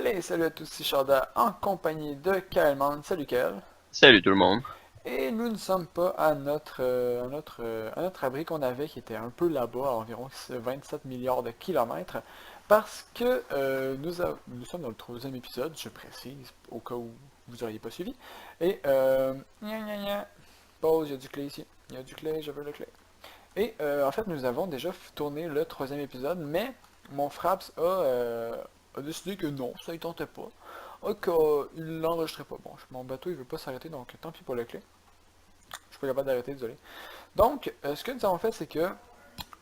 Allez, salut à tous, c'est Sharda en compagnie de Kaelman. Salut Kael. Salut tout le monde. Et nous ne sommes pas à notre abri qu'on avait, qui était un peu là-bas, à environ 27 milliards de kilomètres, parce que nous sommes dans le troisième épisode, je précise, au cas où vous n'auriez pas suivi. Et, gna gna gna, pause, il y a du clé ici. Il y a du clé, je veux le clé. Et en fait, nous avons déjà tourné le troisième épisode, mais mon Fraps a décidé que non, ça ne tentait pas. Il l'enregistrait pas. Bon, mon bateau il veut pas s'arrêter, donc tant pis pour la clé. Je suis pas capable d'arrêter, désolé. Donc, ce que nous avons fait, c'est que,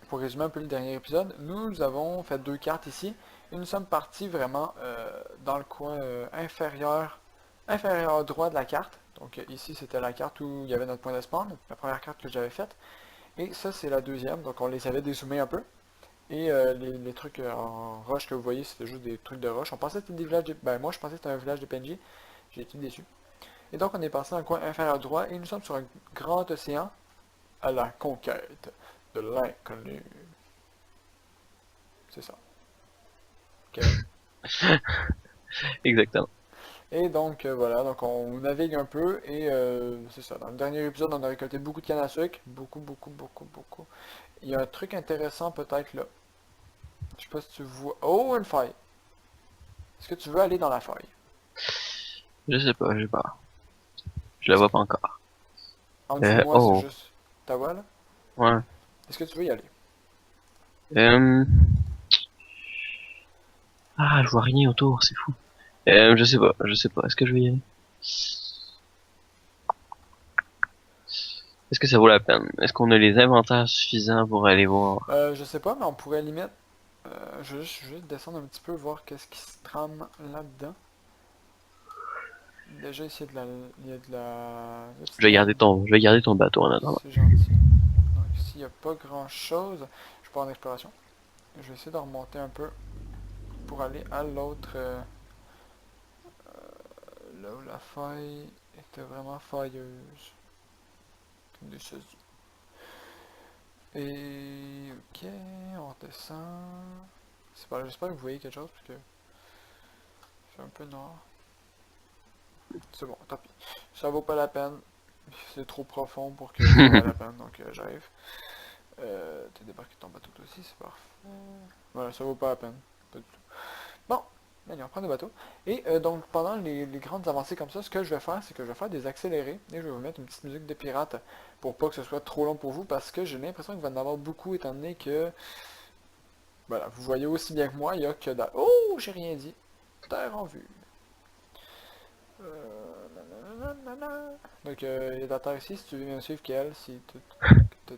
pour résumer un peu le dernier épisode, nous avons fait deux cartes ici, et nous sommes partis vraiment dans le coin inférieur droit de la carte. Donc ici, c'était la carte où il y avait notre point de spawn, la première carte que j'avais faite. Et ça, c'est la deuxième, donc on les avait dézoomés un peu. Et les trucs en roche que vous voyez, c'était juste des trucs de roche. On pensait que c'était des villages de... Ben moi, je pensais que c'était un village de PNJ. J'ai été déçu. Et donc, on est passé dans le coin inférieur droit et nous sommes sur un grand océan à la conquête de l'inconnu. C'est ça. Ok. Exactement. Et donc, voilà, donc on navigue un peu et c'est ça. Dans le dernier épisode, on a récolté beaucoup de canne à sucre. Beaucoup, beaucoup, beaucoup, beaucoup. Il y a un truc intéressant peut-être là. Je sais pas si tu vois... Oh, une faille. Est-ce que tu veux aller dans la faille? Je sais pas. Je la Est-ce vois que... pas encore. En dessous de moi, c'est Oh. juste ta voix là. Ouais. Est-ce que tu veux y aller? Euh... Ah, je vois rien autour, c'est fou. Je sais pas. Est-ce que je vais y aller? Est-ce que ça vaut la peine? Est-ce qu'on a les inventaires suffisants pour aller voir? Je sais pas, mais on pourrait limite. Je vais juste descendre un petit peu, voir qu'est-ce qui se trame là-dedans. Déjà, ici, il y a de la... Une petite lave. Je vais garder ton bateau en attendant. C'est gentil. Donc, ici, il n'y a pas grand-chose. Je pars en exploration. Je vais essayer de remonter un peu pour aller à l'autre... là où la faille était vraiment failleuse. Comme des choses. Et... Ok, on redescend. C'est pas là, j'espère que vous voyez quelque chose, parce que c'est un peu noir. C'est bon, tant pis. Ça vaut pas la peine. C'est trop profond pour que ça vaille la peine, donc j'arrive. T'as débarqué de ton bateau toi aussi, c'est parfait. Voilà, ça vaut pas la peine. Pas du tout. Bon, allez, on prend le bateau. Et donc, pendant les grandes avancées comme ça, ce que je vais faire, c'est que je vais faire des accélérés. Et je vais vous mettre une petite musique de pirate pour pas que ce soit trop long pour vous, parce que j'ai l'impression qu'il va en avoir beaucoup, étant donné que, voilà, vous voyez aussi bien que moi, il y a que dalle. Oh, j'ai rien dit. Terre en vue. Nanana. Donc, il y a de la terre ici, si tu veux bien suivre qu'elle, si tout...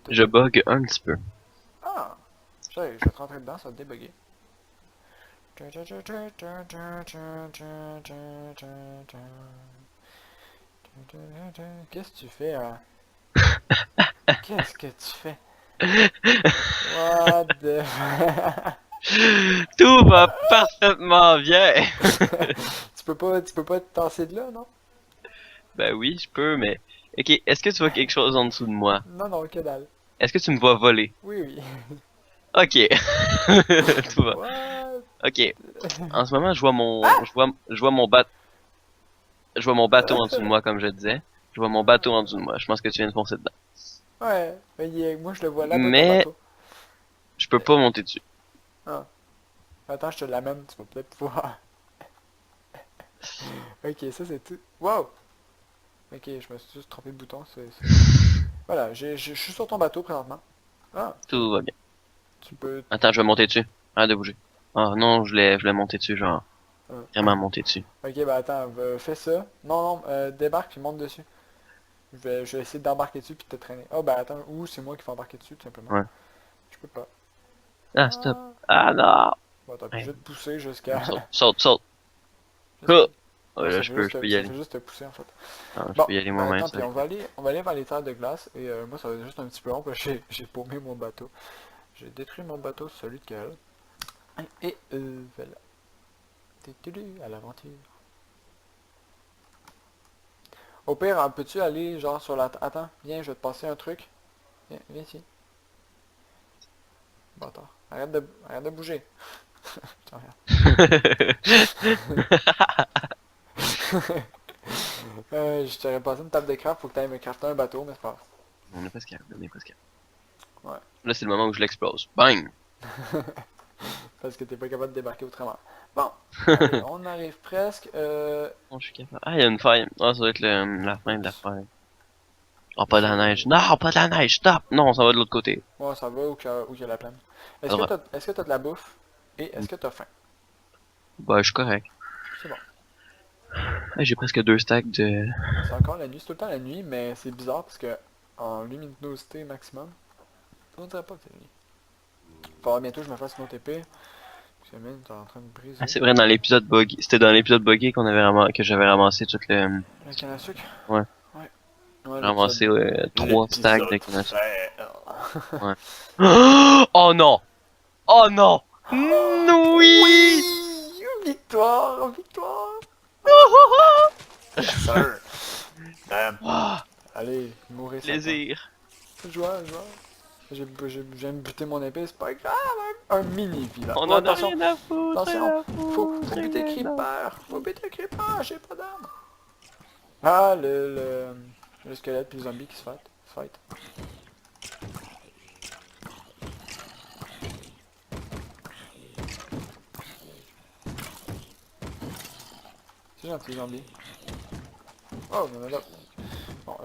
Je bug un petit peu. Ah! Je vais te rentrer dedans, ça va te débugger. Qu'est-ce que tu fais, hein? Qu'est-ce que tu fais? What the... Tout va parfaitement bien. tu peux pas te tasser de là, non? Ben oui, je peux, mais... Ok, est-ce que tu vois quelque chose en dessous de moi? Non, non, que dalle. Est-ce que tu me vois voler? Oui, oui. Ok. Tout va. What? Ok. En ce moment, Ah! je vois mon bateau en dessous de moi, comme je disais. Je vois mon bateau en dessous de moi. Je pense que tu viens de foncer dedans. Ouais, mais moi je le vois là dans ton Mais, bateau. je peux pas monter dessus. Ah. Attends, je te l'amène, tu vas peut-être pouvoir. Ok, ça c'est tout. Wow! Ok, je me suis juste trompé de bouton, Voilà, je suis sur ton bateau présentement. Ah, Tout va bien. tu peux... Attends, je vais monter dessus. Arrête de bouger. Oh non, je l'ai monté dessus, genre. euh, Vraiment monté dessus. Ok, bah attends, fais ça. Non, non, débarque puis monte dessus. Je vais essayer d'embarquer dessus puis de te traîner. Oh, bah attends, ou c'est moi qui vais embarquer dessus, tout simplement. Ouais. Je peux pas. Ah, stop. Ah! Ah non! Bon, t'as Ouais. obligé de pousser jusqu'à... Saute, saute, saute. J'essaie. Oh! Non, Ouais, là, je peux y ça aller. fait juste te pousser en fait. Ah, je Bon, peux y aller ben moi-même, tant ça pis, va être... on va aller vers les terres de glace et moi ça va être juste un petit peu long parce que j'ai paumé mon bateau. J'ai détruit mon bateau, celui de Kael. Et voilà. À l'aventure. Au pire, peux-tu aller genre sur la... Attends, viens, je vais te passer un truc. Viens, viens ici. Bâtard. Arrête de bouger. Je te je t'aurais passé une table de craft, faut que t'ailles me crafter un bateau, mais c'est pas grave. On est presque capable, on est presque capable. Ouais. Là, c'est le moment où je l'explose. Bang! Parce que t'es pas capable de débarquer autrement. Bon, allez, on arrive presque. Oh, je suis capable. Ah, il y a une faille. Ah, ça doit être la fin de la faille. Oh, pas de la neige. Non, pas de la neige, stop! Non, ça va de l'autre côté. Ouais, ça va où il y a la plaine. À droite. Est-ce que t'as de la bouffe? Et Hmm. est-ce que t'as faim? Bah, je suis correct. C'est bon. Ah, j'ai presque 2 stacks de... C'est encore la nuit, c'est tout le temps la nuit, mais c'est bizarre parce que en luminosité maximum, on dirait pas que c'est la nuit. Faudra bientôt que je me fasse une autre épée. Parce que même, t'es en train de Ah, briser. c'est vrai, dans l'épisode buggy. C'était dans l'épisode buggy que j'avais ramassé tout le... La canne à sucre? Ouais. Ouais. Ouais, J'ai ramassé 3 stacks de l'épisode canne à sucre. frère. Ouais. Oh non! Oh non! Oui! Oui! Victoire! Victoire! Yes, sir! Damn. Ah, Allez, mourir ça. plaisir. Joie, joie. Je viens de buter mon épée, c'est pas grave. Un mini village. On Oh, en a attention, rien à foutre, attention. rien à Faut foutre, buter rien à... Creeper. Faut buter Creeper, j'ai pas d'armes. Ah, le squelette puis le zombie qui se fight. C'est gentil, zombie. Oh, il y en a là. Bon,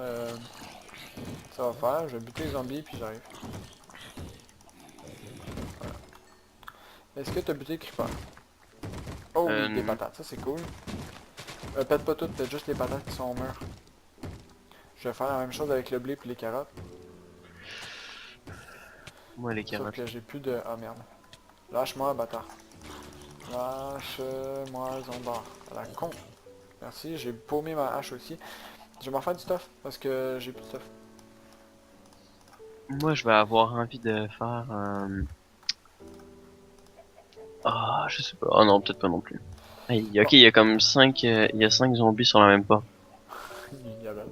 ça va faire. Je vais buter les zombies puis j'arrive. Est-ce que t'as buté Creeper? Oh oui, des Euh, patates, ça c'est cool. Pète pas toutes, pète juste les patates qui sont au mur. Je vais faire la même chose avec le blé puis les carottes. moi, les Sauf carottes. que j'ai plus de... Ah merde. Lâche-moi, bâtard. Lâche-moi, zombard. À la con. Merci, j'ai paumé ma hache aussi. Je vais m'en faire du stuff, parce que j'ai plus de stuff. Moi, je vais avoir envie de faire... Ah, je sais pas. Ah non, peut-être pas non plus. Hey, Bon, ok, il y a comme 5 il y a 5 zombies sur la même porte. Isabelle.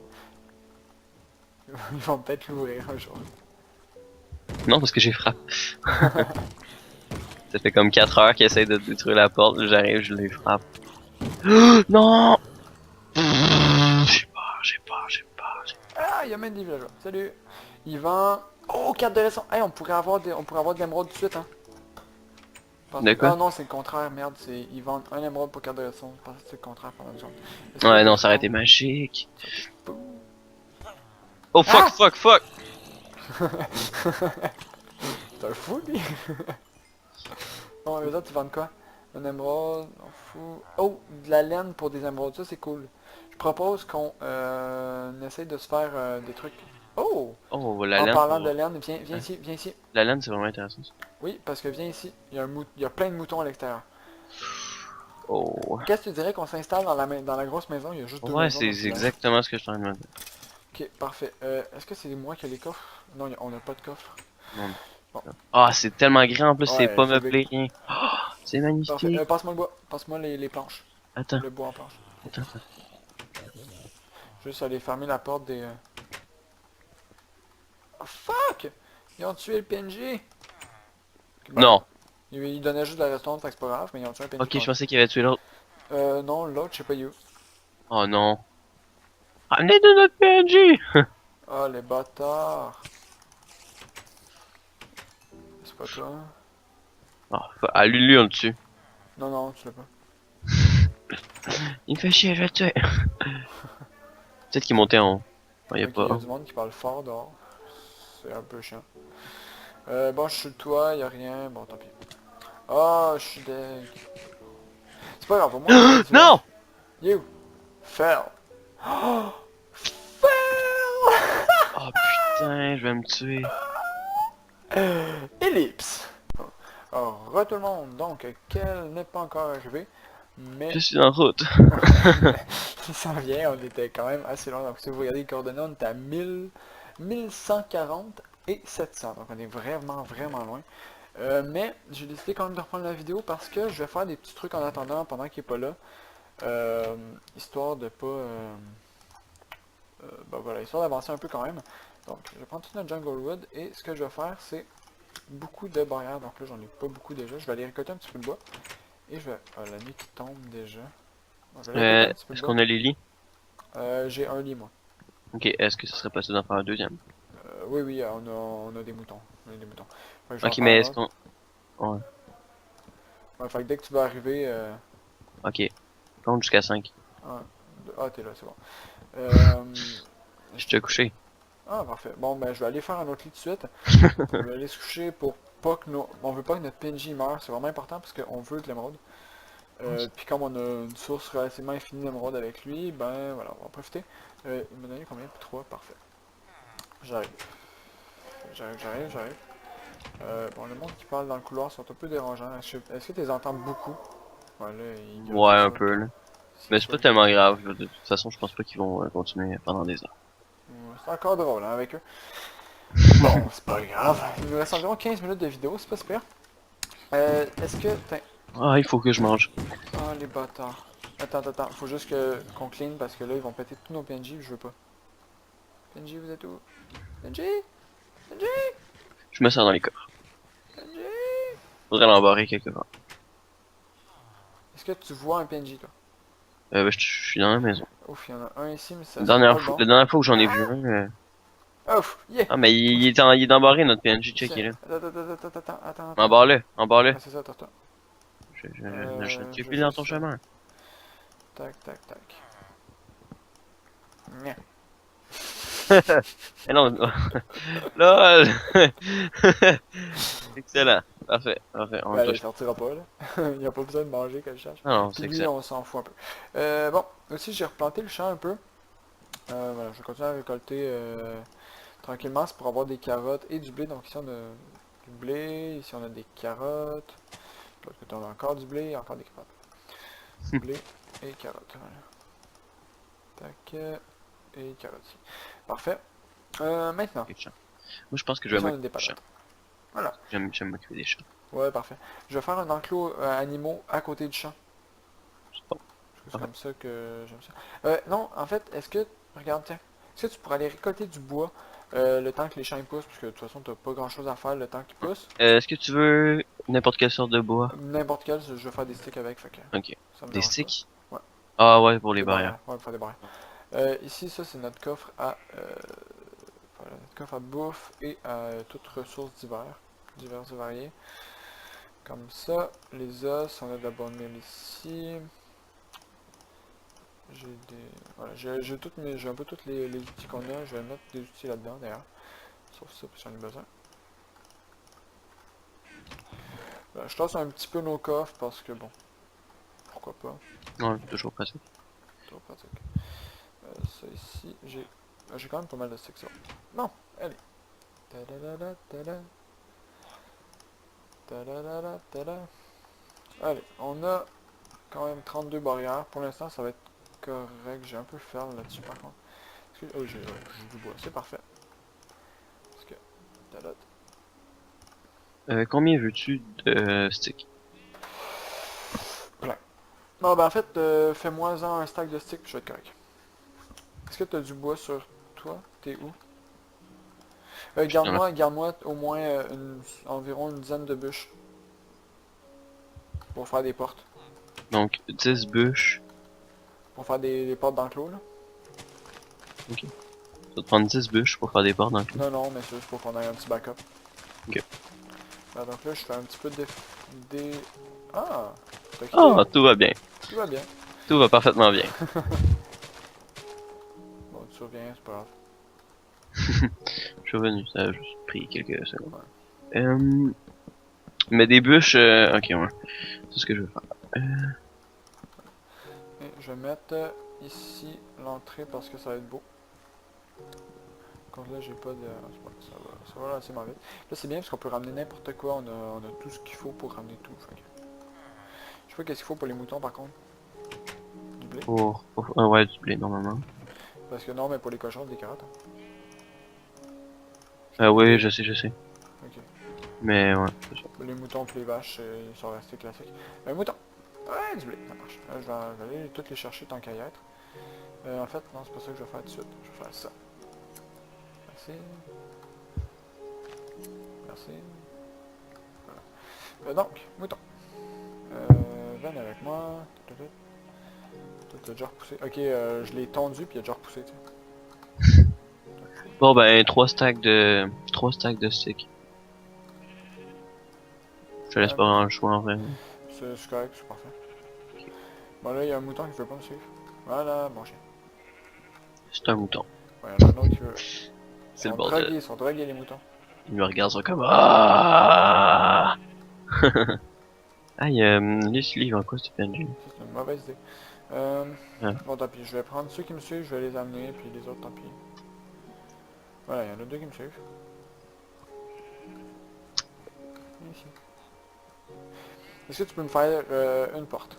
Ils vont peut-être l'ouvrir un jour. Non, parce que j'ai frappé. Ça fait comme 4 heures qu'ils essayent de détruire la porte. J'arrive, je les frappe. Non! J'ai peur, j'ai peur, j'ai peur. Ah, il y a même des villageois. Salut. Ils vendent... Oh, carte de leçon. Hey, on pourrait avoir de l'émeraude tout de suite, hein. De quoi? Ah non, c'est le contraire, merde. Ils vendent un émeraude pour carte de leçon. Je pense que c'est le contraire pendant une journée. Ouais, non, ça aurait été magique. Boum. Oh fuck, Ah! fuck, fuck! T'es un fou, lui. Bon, les autres, ils vendent quoi? Un émeraude, on fout... Oh, de la laine pour des émeraudes, ça c'est cool. Je propose qu'on essaye de se faire des trucs... Oh! Oh, la En laine parlant de pour... laine, viens Hein? ici, viens ici. La laine, c'est vraiment intéressant, ça. Oui, parce que viens ici. Il y a plein de moutons à l'extérieur. Oh. Qu'est-ce que tu dirais qu'on s'installe dans la grosse maison? Il y a juste deux Ouais, maisons dans c'est le c'est village. exactement ce que je suis en train de me dire. Ok, parfait. Est-ce que c'est moi qui ai les coffres? Non, on n'a pas de coffre. Non, non. Bon, Ah, c'est tellement grand, en plus, c'est ouais, pas c'est big. meublé, rien. Oh, c'est Parfait. magnifique. Passe-moi le bois. Passe-moi les planches. Attends, Le bois en planche. attends, attends. Juste aller fermer la porte des... Oh, fuck! Ils ont tué le PNJ! Ben, Non. ils donnaient juste de la restaurante, fait que c'est pas grave, mais ils ont tué un PNJ. Ok, je pensais qu'il avait tué l'autre. Non, l'autre, je sais pas où. Oh non. Ramenez de notre PNJ! Ah, les bâtards! C'est pas toi? Ah, lui, on le tue. Non, non, tu l'as pas. Il me fait chier, je vais le tuer. Peut-être qu'il montait en haut. Oh, y a Ok, il y a pas. du monde qui parle fort dehors. C'est un peu chiant. Bon, je suis de toi, y a rien. Bon, tant pis. Ah, je suis deg. C'est pas grave, au moins, on a du Non! You! Fell! Oh! Fell! Oh putain, je vais me tuer. Ellipse! Alors, tout le monde, donc, quel n'est pas encore arrivé, mais Je suis en route. il s'en vient, on était quand même assez loin, donc si vous regardez les coordonnées, on est à 1140 et 700, donc on est vraiment, vraiment loin. Mais j'ai décidé quand même de reprendre la vidéo parce que je vais faire des petits trucs en attendant pendant qu'il n'est pas là, histoire de pas... ben voilà, histoire d'avancer un peu quand même. Donc, je vais prendre toute notre jungle wood et ce que je vais faire, c'est beaucoup de barrières, donc là j'en ai pas beaucoup déjà. Je vais aller récolter un petit peu de bois. Et je vais... Ah, la nuit qui tombe déjà. Bon, je vais aller récolter un petit peu de Est-ce bois. qu'on a les lits? J'ai un lit moi. Ok, est-ce que ça serait possible d'en faire un deuxième? Oui, oui, on a des moutons. On a des moutons. Fait que je vais en Ok, faire mais un est-ce autre. qu'on... Ouais, Ouais, fait que dès que tu vas arriver... ok. Compte jusqu'à 5. Ah, t'es là, c'est bon. Euh... Je te couché. Ah, parfait. Bon, ben, je vais aller faire un autre lit tout de suite. Je vais aller se coucher pour pas que nos... On veut pas que notre PNJ meure. C'est vraiment important parce qu'on veut de l'émeraude. Puis comme on a une source relativement infinie d'émeraude avec lui, ben voilà, on va en profiter. Il m'a donné combien? 3, parfait. J'arrive. J'arrive. Bon, le monde qui parle dans le couloir sont un peu dérangeants. Est-ce que tu les entends beaucoup? Ouais, là, ils gueulent, Ouais, c'est un sûr peu, que... là. C'est Mais c'est pas sûr que... tellement grave. De toute façon, je pense pas qu'ils vont continuer pendant des heures. Ouais, c'est encore drôle, hein, avec eux. Bon, c'est pas grave. Il nous reste environ 15 minutes de vidéo, c'est pas super. Est-ce que... Ah, il faut que je mange. Ah, les bâtards. Attends. Faut juste qu'on clean parce que là, ils vont péter tous nos PNJ, je veux pas. PNJ, vous êtes où? PNJ? PNJ? Je me sers dans les coffres. PNJ? Faudrait l'embarrer quelque part. Est-ce que tu vois un PNJ, toi? Ben, je suis dans la maison. Ouf, il y en a un ici, mais ça sera pas le bon. La dernière fois que j'en ai vu un... Ouf, yeah! Ah, mais il est embarré, notre PNJ, check, il est là. Attends. Embarre-le, embarre-le. Ah, c'est ça, toi. J'ai Je vais plus dans ton juste... chemin. Tac. Nya. Eh non, LOL. Excellent. Parfait. On Ben le là, il touche. sortira pas, là. Il n'y a pas besoin de manger qu'elle cherche. Non, non, Puis c'est lui, excellent. on s'en fout un peu. Bon, aussi, j'ai replanté le champ un peu. Voilà, je vais continuer à récolter tranquillement. C'est pour avoir des carottes et du blé. Donc ici, on a du blé. Ici, on a des carottes. De l'autre côté, on a encore du blé. Encore des carottes. Blé et carottes. Voilà. Tac. Et carottes ici. Parfait. Maintenant, Ok, chat. Moi, je pense que je vais ici, on a m'occuper des des chats. patates. Voilà. J'aime m'occuper des chats. Ouais, parfait. Je vais faire un enclos animaux à côté du champ. C'est bon. Parce que c'est Parfait. comme ça que j'aime ça. Non, en fait, est-ce que... Regarde, tiens. Est-ce que tu pourrais aller récolter du bois le temps que les champs ils poussent? Parce que de toute façon, t'as pas grand-chose à faire le temps qu'ils poussent. Est-ce que tu veux n'importe quelle sorte de bois? N'importe quel, je vais faire des sticks avec, fait que Ok. ça me Des dérange pas. sticks? Ouais, Ah ouais, pour les des barrières. barrières. Ouais, faire des barrières. Ici, ça, c'est notre coffre à... voilà, notre coffre à bouffe et à toutes ressources diverses et variées. Comme ça, les os, on a de la bonne meal ici. J'ai des... Voilà, j'ai un peu tous les outils qu'on a. Je vais mettre des outils là-dedans d'ailleurs. Sauf ça, parce que j'en ai besoin. Voilà, je tasse un petit peu nos coffres parce que bon, pourquoi pas. Ouais, toujours pratique. Trop pratique. Ça ici, j'ai quand même pas mal de sections. Bon, allez. Tadadada, tada. Tadadada, tada. Allez, on a quand même 32 barrières. Pour l'instant, ça va être correct. J'ai un peu fer là-dessus par contre. Oh, j'ai du bois, c'est parfait. Parce que... Tadad. Combien veux-tu de sticks? Plein. Non, ben en fait, fais-moi-en un stack de sticks, puis je vais être correct. Est-ce que tu as du bois sur toi? T'es où? Je suis dans la- Garde-moi au moins environ une dizaine de bûches pour faire des portes. Donc, 10 bûches. Pour faire des portes d'enclos, là. Ok. Ça va te prendre 10 bûches pour faire des portes dans le clou. Non, mais c'est juste pour qu'on ait un petit backup. Ok. Ben, donc là, je fais un petit peu des... Ah! T'as Ah, quitté. tout va bien. Tout va bien. Tout va parfaitement bien. Bon, tu reviens, c'est pas grave. Je suis revenu, ça a juste pris quelques secondes. Ouais. Mais des bûches, ok, ouais. C'est ce que je veux faire. Et je vais mettre ici l'entrée parce que ça va être beau. Contre là, j'ai pas de... c'est pas- ça va assez vite. Là, c'est bien parce qu'on peut ramener n'importe quoi. On a tout ce qu'il faut pour ramener tout. Fait que... Je sais pas qu'est-ce qu'il faut pour les moutons, par contre. Du blé. Ouais, du blé, normalement. Parce que non, mais pour les cochons, des carottes. Hein. Ah oui, je sais. Ok. Mais ouais, c'est ça. Les moutons et les vaches, ils sont restés classiques. Un mouton! Ouais, du blé, ça marche. Je vais aller toutes les chercher tant qu'à y être. En fait, non, c'est pas ça que je vais faire tout de suite. Je vais faire ça. Merci. Merci. Donc, mouton. Viens avec moi. Toi, t'as déjà repoussé. Ok, je l'ai tondu puis il a déjà repoussé, tu sais. Bon ben 3 stacks de stick. Je te laisse pas Bah, vraiment le choix en vrai. c'est correct, c'est parfait. Bon, là, il y a un mouton qui veut pas me suivre. Voilà, bon chien. C'est un mouton. Ouais, il y en a un autre qui veut. C'est le bordel. Ils sont drogués les moutons. Il me regarde ça comme ah. Ah, Leslie, en quoi ce PNJ? Ça, c'est une mauvaise idée. Ah. Bon, tant pis, je vais prendre ceux qui me suivent, je vais les amener, puis les autres, tant pis. Voilà, il y en a deux qui me suivent. Ici. Est-ce que tu peux me faire une porte?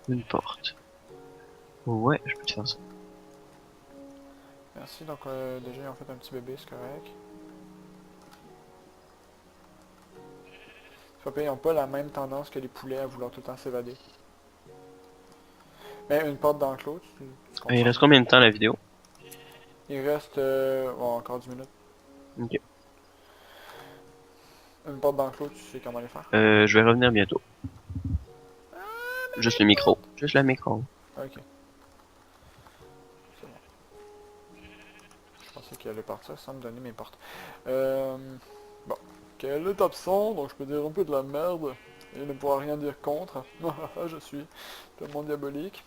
Une porte. Ouais, je peux te faire ça. Merci, donc déjà ils ont fait un petit bébé, c'est correct. C'est pas pire, ils ont pas la même tendance que les poulets à vouloir tout le temps s'évader. Mais une porte d'enclos, tu Il comprends. reste combien de temps la vidéo? Il reste bon, encore 10 minutes. Ok. Une porte d'enclos, tu sais comment les faire. Je vais revenir bientôt. Juste le micro. Juste le micro. Ok, c'est bon. Je pensais qu'il allait partir sans me donner mes portes. Bon, quelle étape son, donc je peux dire un peu de la merde et ne pourra rien dire contre. Je suis tellement diabolique.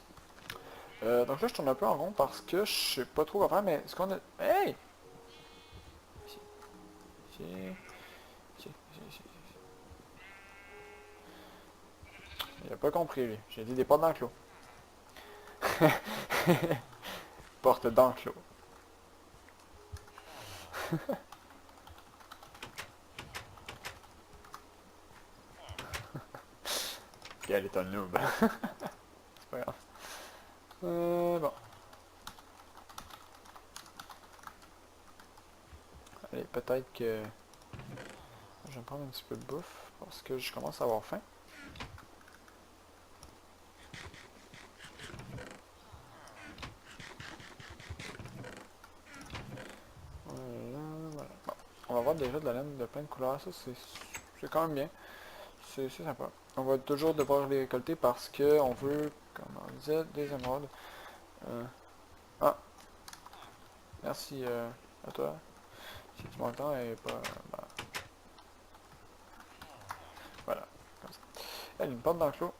Donc là je tourne un peu en rond parce que je sais pas trop quoi faire, mais est-ce qu'on a... Hey! Ici, ici, ici, ici, ici. Il a pas compris lui, j'ai dit des portes d'enclos. Porte d'enclos. Quel est un noob. C'est pas grave. Bon. Allez, peut-être que... Je vais me prendre un petit peu de bouffe parce que je commence à avoir faim. Voilà, voilà. Bon, on va avoir déjà de la laine de plein de couleurs, ça c'est quand même bien. C'est sympa. On va toujours devoir les récolter parce que on veut, comme on disait, des émeraudes. Euh, Ah, merci à toi. Si tu m'entends et pas... bah, voilà, comme ça. Elle, une porte d'enclos.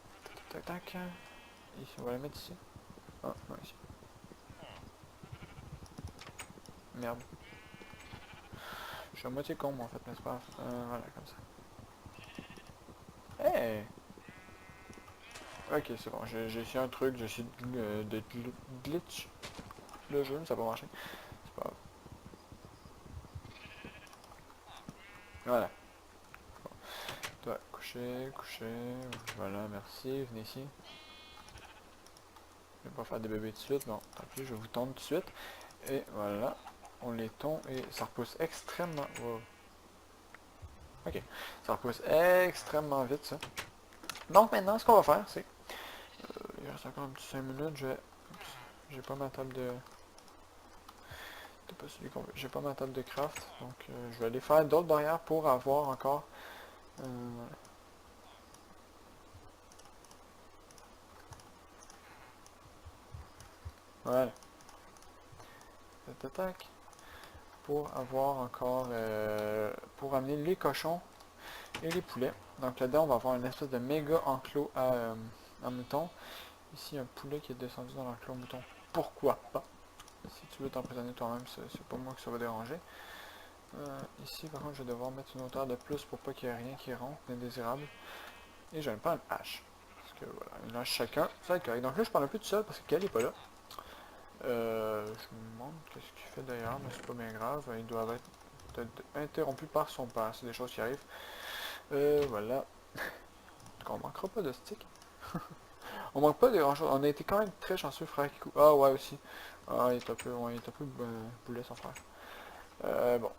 Tac, tac, tac. Ici, on va la mettre ici. Ah, non, ici. Merde. Je suis à moitié con, moi, en fait, n'est-ce pas? Voilà, comme ça. Hey! Ok, c'est bon, j'ai essayé un truc, j'ai essayé de glitch le jeu, ça n'a pas marché. C'est pas grave. Voilà. Toi, coucher, coucher. Voilà, merci, venez ici. Je vais pas faire des bébés tout de suite, bon, tant pis, je vous tondre tout de suite. Et voilà, on les tond et ça repousse extrêmement... Wow. Ok, ça repousse extrêmement vite, ça. Donc maintenant, ce qu'on va faire, c'est... il reste encore un petit 5 minutes, j'ai pas ma table de... C'est pas celui qu'on veut. J'ai pas ma table de craft, donc je vais aller faire d'autres barrières pour avoir encore... Euh, voilà. Tac, tac. Pour avoir encore... pour amener les cochons et les poulets. Donc là-dedans, on va avoir une espèce de méga enclos à mouton. Ici, un poulet qui est descendu dans l'enclos mouton. Pourquoi pas? Si tu veux t'emprisonner toi-même, c'est pas moi que ça va déranger. Ici, par contre, je vais devoir mettre une hauteur de plus pour pas qu'il y ait rien qui rentre, indésirable. Et je vais me prendre une hache. Parce que voilà, une hache chacun, ça va être correct. Donc là, je parle un peu tout seul parce que Kel est pas là. Je me demande qu'est-ce qu'il fait d'ailleurs, mais c'est pas bien grave. Ils doivent être interrompus par son père, c'est des choses qui arrivent. Voilà. Donc on manquera pas de stick. On manque pas de grand chose. On a été quand même très chanceux, frère Kikou. Ah ouais aussi. Ah, il est un peu, ouais, il est un peu boulet son frère. Bon.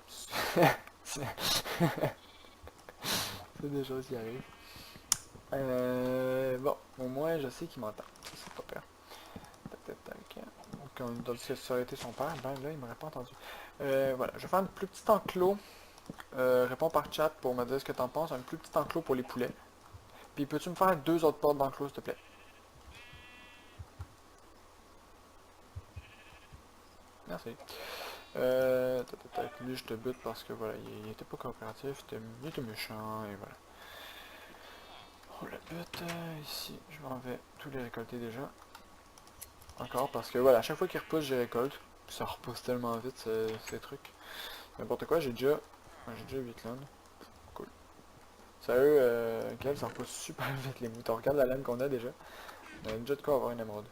C'est des choses qui arrivent. Bon, au moins je sais qu'il m'entend. Ça, c'est pas pire. Tac, tac, tac. Donc, ça aurait été son père, ben là, il m'aurait pas entendu. Voilà, je vais faire un plus petit enclos réponds par chat pour me dire ce que t'en penses. Un plus petit enclos pour les poulets. Puis peux-tu me faire 2 autres portes d'enclos, s'il te plaît? Merci. Lui, je te bute parce que voilà, il était pas coopératif, il était méchant, et voilà. On le bute ici, je m'en vais tous les récolter déjà. Encore, parce que voilà, à chaque fois qu'il repousse, je récolte. Ça repousse tellement vite, ces trucs. N'importe quoi, j'ai déjà 8 lames. Cool. Sérieux, Kev, ça repousse super vite les moutons. Regarde la laine qu'on a déjà. On a déjà de quoi avoir une émeraude.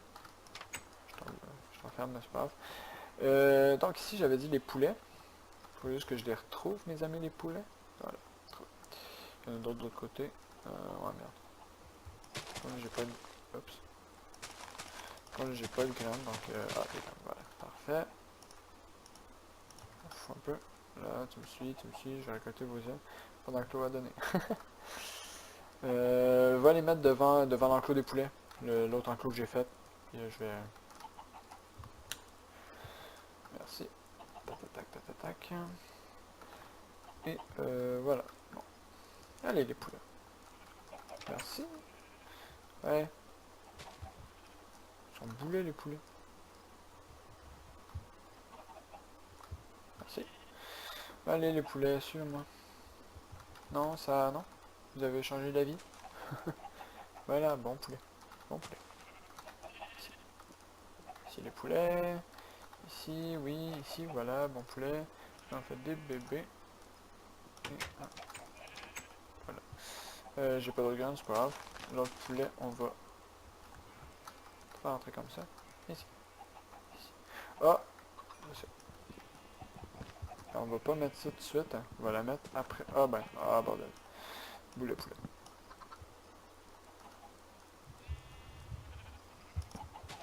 Je t'enferme, mais c'est pas grave. Donc ici, j'avais dit les poulets. Faut juste que je les retrouve, mes amis, les poulets. Voilà. Il y en a d'autres de l'autre côté. Ouais, merde. Comme j'ai pas de... Oups. Comme j'ai pas de graines, donc... ah, des graines, voilà. Parfait. On fout un peu. Là, tu me suis, je vais récolter vos ailes. Pas d'enclos à donner. Va les mettre devant l'enclos des poulets. L'autre enclos que j'ai fait. Puis je vais... Merci. Tac, tac, tac, tac, tac. Et voilà. Bon. Allez les poulets. Merci. Ouais. Ils sont boulets les poulets. Merci. Allez les poulets, suivez-moi. Non, ça, non. Vous avez changé d'avis. Voilà, bon poulet. Bon poulet. Ici. Ici les poulets. Ici, oui, ici, voilà, bon poulet. Là, on fait des bébés. Et, ah, voilà. J'ai pas de graines, c'est pas grave. L'autre poulet, on va faire rentrer comme ça. Ici. Ici. Oh, je sais. On va pas mettre ça tout de suite, hein. On va la mettre après. Ah ben, ah bordel. Boulet poulet.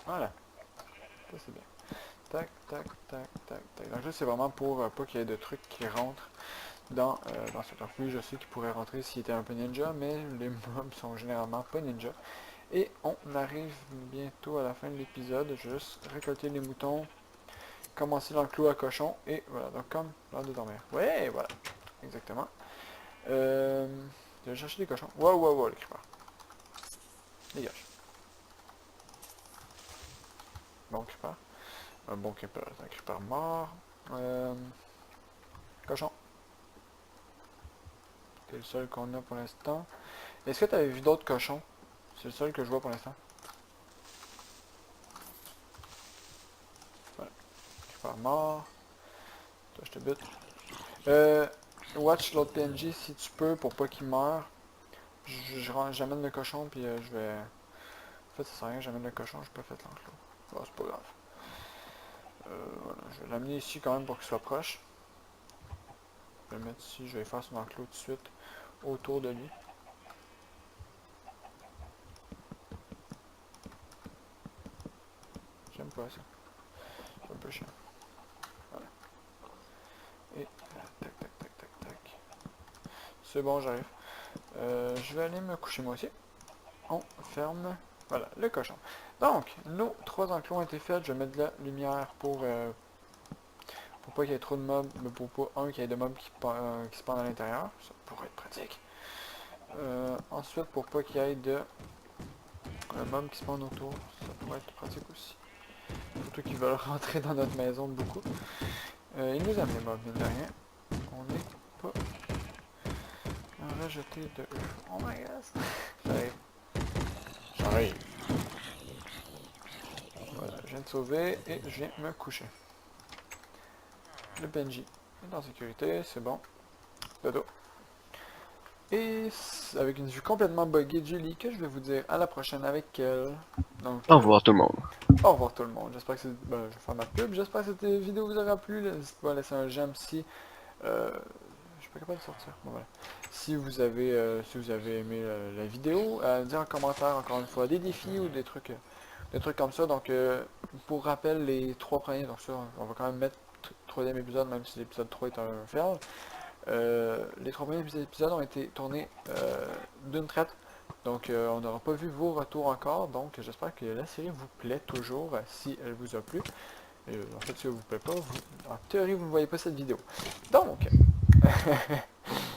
Voilà. Ça c'est bien. Tac, tac, tac, tac, tac. Donc là c'est vraiment pour pas qu'il y ait de trucs qui rentrent dans cet enflux. Je sais qu'il pourrait rentrer s'il était un peu ninja, mais les mobs sont généralement pas ninja. Et on arrive bientôt à la fin de l'épisode. Je vais juste récolter les moutons, commencer l'enclos à cochon, et voilà, donc comme l'heure de dormir. Ouais, voilà, exactement. Je vais chercher des cochons. Wow, wow, wow, le creeper. Dégage. Bon creeper. Un bon creeper, c'est un creeper mort. Cochon. C'est le seul qu'on a pour l'instant. Est-ce que tu avais vu d'autres cochons? C'est le seul que je vois pour l'instant. Voilà. Creeper mort. Toi, je te bute. Watch l'autre PNJ si tu peux pour pas qu'il meure. J'amène le cochon puis je vais... En fait ça sert à rien, j'amène le cochon, je peux faire l'enclos. Bon, c'est pas grave. Voilà, je vais l'amener ici quand même pour qu'il soit proche. Je vais le mettre ici, je vais faire son enclos tout de suite autour de lui. J'aime pas ça. C'est un peu chiant. Voilà. Et tac, tac, tac, tac, tac. C'est bon, j'arrive. Je vais aller me coucher moi aussi. On ferme. Voilà, le cochon. Donc, nos 3 enclos ont été faits. Je vais mettre de la lumière pour pas qu'il y ait trop de mobs, mais pour pas, qu'il y ait de mobs qui se pendent à l'intérieur. Ça pourrait être pratique. Ensuite, pour pas qu'il y ait de mobs qui se pendent autour. Ça pourrait être pratique aussi. Surtout qu'ils veulent rentrer dans notre maison beaucoup. Ils nous aiment les mobs, mine de rien. On n'est pas rejeté de eux. Oh my god. J'arrive. J'arrive. Voilà, je viens de sauver et je viens me coucher. Le Benji est en sécurité, c'est bon. Dodo. Et avec une vue complètement buggée de Julie, que je vais vous dire à la prochaine avec elle. Donc, Au revoir tout le monde. au revoir tout le monde. J'espère que je vais faire ma pub. J'espère que cette vidéo vous aura plu. N'hésitez pas à laisser un j'aime si... je suis pas capable de sortir. Bon, voilà. Si vous avez aimé la vidéo, dire en commentaire encore une fois des défis ou des trucs comme ça. Donc pour rappel, les 3 premiers, donc ça, on va quand même mettre troisième épisode, même si l'épisode 3 est un fail. Les 3 premiers épisodes ont été tournés d'une traite. Donc on n'aura pas vu vos retours encore. Donc j'espère que la série vous plaît toujours, si elle vous a plu. En fait, si elle vous plaît pas, en théorie, vous ne voyez pas cette vidéo. Donc,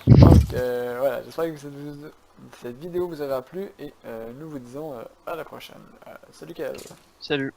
Donc voilà, j'espère que cette vidéo vous aura plu et nous vous disons à la prochaine. Salut Kev. Salut.